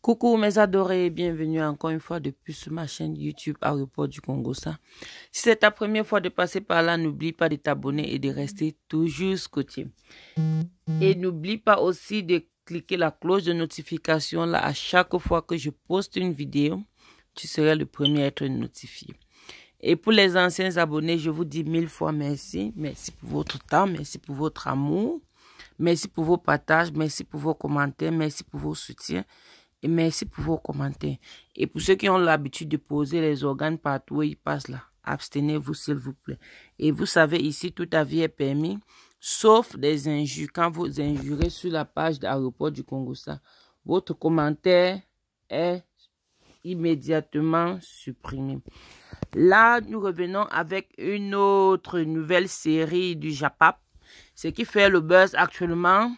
Coucou mes adorés, bienvenue encore une fois de plus sur ma chaîne YouTube Aéroport du Congo. Si c'est ta première fois de passer par là, n'oublie pas de t'abonner et de rester toujours scotché. Et n'oublie pas aussi de cliquer la cloche de notification là à chaque fois que je poste une vidéo. Tu seras le premier à être notifié. Et pour les anciens abonnés, je vous dis 1000 fois merci. Merci pour votre temps, merci pour votre amour. Merci pour vos partages, merci pour vos commentaires, merci pour vos soutiens. Et merci pour vos commentaires. Et pour ceux qui ont l'habitude de poser les organes partout où ils passent là, abstenez-vous s'il vous plaît. Et vous savez, ici, tout avis est permis, sauf des injures. Quand vous injurez sur la page d'Aéroport du Congo, votre commentaire est immédiatement supprimé. Là, nous revenons avec une autre nouvelle série du Japap, ce qui fait le buzz actuellement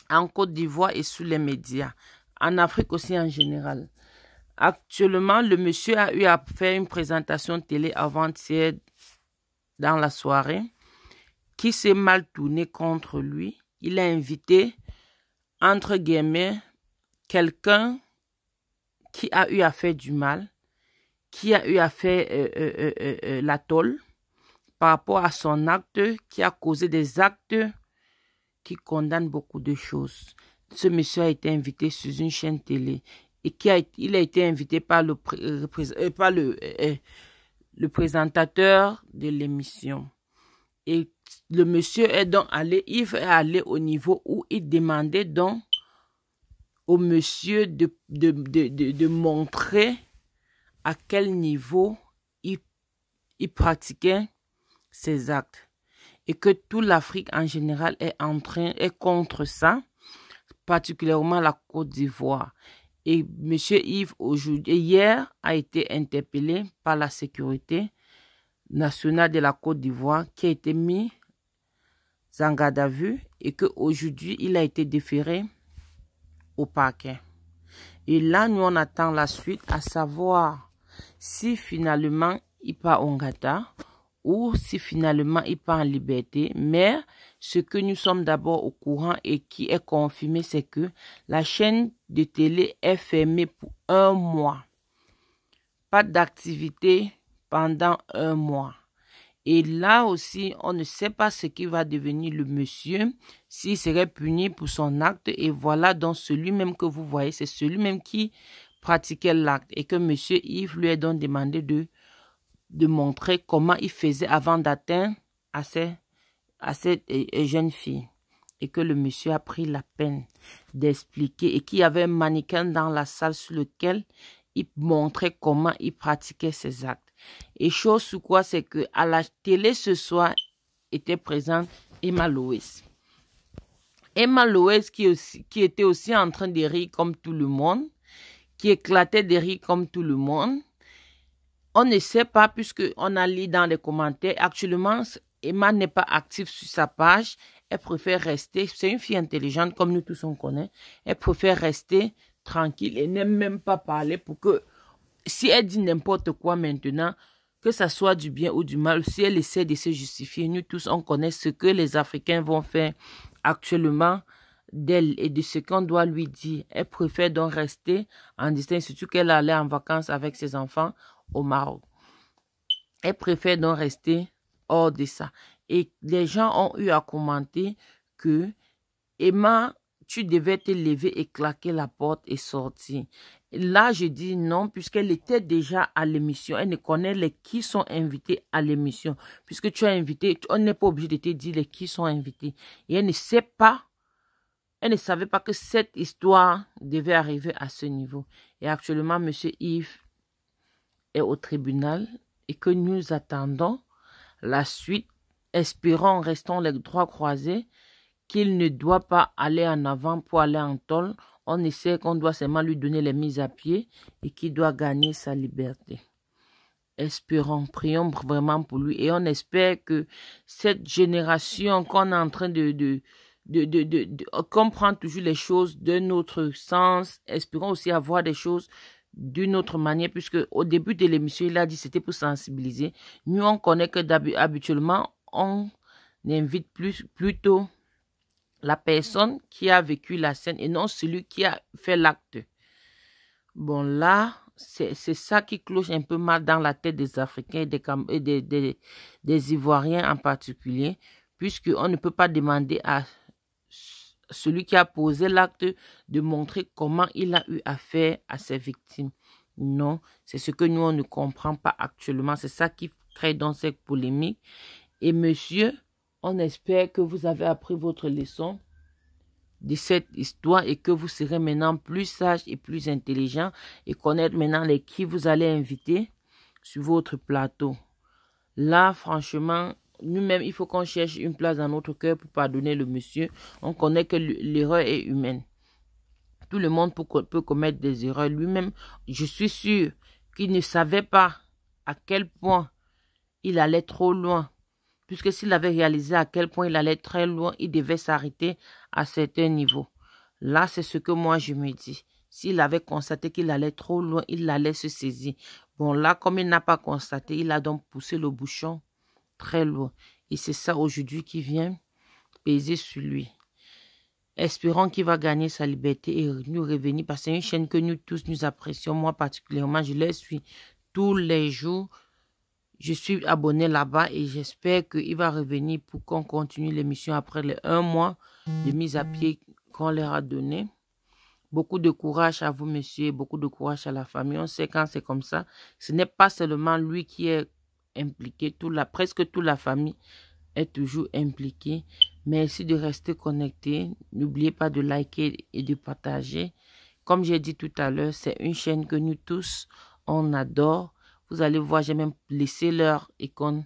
en Côte d'Ivoire et sous les médias. En Afrique aussi en général. Actuellement, le monsieur a eu à faire une présentation télé avant-hier dans la soirée qui s'est mal tournée contre lui. Il a invité, entre guillemets, quelqu'un qui a eu à faire du mal, qui a eu à faire la tôle par rapport à son acte, qui a causé des actes qui condamnent beaucoup de choses. Ce monsieur a été invité sur une chaîne télé et il a été invité par le présentateur de l'émission. Et le monsieur est donc allé, Yves est allé au niveau où il demandait donc au monsieur de montrer à quel niveau il pratiquait ses actes. Et que toute l'Afrique en général est contre ça, particulièrement la Côte d'Ivoire. Et M. Yves, hier, a été interpellé par la sécurité nationale de la Côte d'Ivoire qui a été mis en garde à vue et qu'aujourd'hui, il a été déféré au parquet. Et là, nous, on attend la suite, à savoir si finalement il part en Ngata ou si finalement il part en liberté. Mais ce que nous sommes d'abord au courant et qui est confirmé, c'est que la chaîne de télé est fermée pour 1 mois. Pas d'activité pendant 1 mois. Et là aussi, on ne sait pas ce qui va devenir le monsieur, s'il serait puni pour son acte. Et voilà donc celui-même que vous voyez, c'est celui-même qui pratiquait l'acte. Et que monsieur Yves lui a donc demandé de montrer comment il faisait avant d'atteindre à cette jeune fille. Et que le monsieur a pris la peine d'expliquer et qu'il y avait un mannequin dans la salle sur lequel il montrait comment il pratiquait ses actes. Et chose sous quoi, c'est que à la télé ce soir était présente Emma Loès. Emma Loès qui était aussi en train de rire comme tout le monde, qui éclatait de rire comme tout le monde. On ne sait pas puisqu'on a lu dans les commentaires. Actuellement, Emma n'est pas active sur sa page. Elle préfère rester. C'est une fille intelligente comme nous tous on connaît. Elle préfère rester tranquille et n'aime même pas parler pour que si elle dit n'importe quoi maintenant, que ça soit du bien ou du mal, si elle essaie de se justifier, nous tous on connaît ce que les Africains vont faire actuellement d'elle et de ce qu'on doit lui dire. Elle préfère donc rester en distance, surtout qu'elle allait en vacances avec ses enfants au Maroc. Elle préfère donc rester hors de ça. Et les gens ont eu à commenter que Emma, tu devais te lever et claquer la porte et sortir. Là, je dis non, puisqu'elle était déjà à l'émission. Elle ne connaît les qui sont invités à l'émission. Puisque tu as invité, on n'est pas obligé de te dire les qui sont invités. Et elle ne sait pas, elle ne savait pas que cette histoire devait arriver à ce niveau. Et actuellement, M. Yves est au tribunal et que nous attendons la suite. Espérons, restons les droits croisés, qu'il ne doit pas aller en avant pour aller en tôle. On essaie qu'on doit seulement lui donner les mises à pied et qu'il doit gagner sa liberté. Espérons, prions vraiment pour lui et on espère que cette génération qu'on est en train qu'on prend toujours les choses d'un autre sens, espérons aussi avoir des choses d'une autre manière, puisque au début de l'émission, il a dit que c'était pour sensibiliser. Nous, on connaît que habituellement, on invite plutôt la personne qui a vécu la scène et non celui qui a fait l'acte. Bon, là, c'est ça qui cloche un peu mal dans la tête des Africains et des Ivoiriens en particulier, puisqu'on ne peut pas demander à celui qui a posé l'acte de montrer comment il a eu affaire à ses victimes. Non, c'est ce que nous, on ne comprend pas actuellement. C'est ça qui crée donc cette polémique. Et monsieur, on espère que vous avez appris votre leçon de cette histoire et que vous serez maintenant plus sage et plus intelligent et connaître maintenant les qui vous allez inviter sur votre plateau. Là, franchement, nous-mêmes, il faut qu'on cherche une place dans notre cœur pour pardonner le monsieur. On connaît que l'erreur est humaine. Tout le monde peut commettre des erreurs. Lui-même, je suis sûr qu'il ne savait pas à quel point il allait trop loin. Puisque s'il avait réalisé à quel point il allait très loin, il devait s'arrêter à certains niveaux. Là, c'est ce que moi je me dis. S'il avait constaté qu'il allait trop loin, il allait se saisir. Bon, là, comme il n'a pas constaté, il a donc poussé le bouchon très loin. Et c'est ça aujourd'hui qui vient peser sur lui. Espérons qu'il va gagner sa liberté et nous revenir parce que c'est une chaîne que nous tous nous apprécions. Moi particulièrement, je les suis tous les jours. Je suis abonné là-bas et j'espère qu'il va revenir pour qu'on continue l'émission après les 1 mois de mise à pied qu'on leur a donné. Beaucoup de courage à vous, monsieur, beaucoup de courage à la famille. On sait quand c'est comme ça. Ce n'est pas seulement lui qui est impliqué, presque toute la famille est toujours impliquée. Merci de rester connecté. N'oubliez pas de liker et de partager. Comme j'ai dit tout à l'heure, c'est une chaîne que nous tous, on adore. Vous allez voir, j'ai même laissé leur icône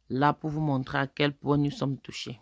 là pour vous montrer à quel point nous sommes touchés.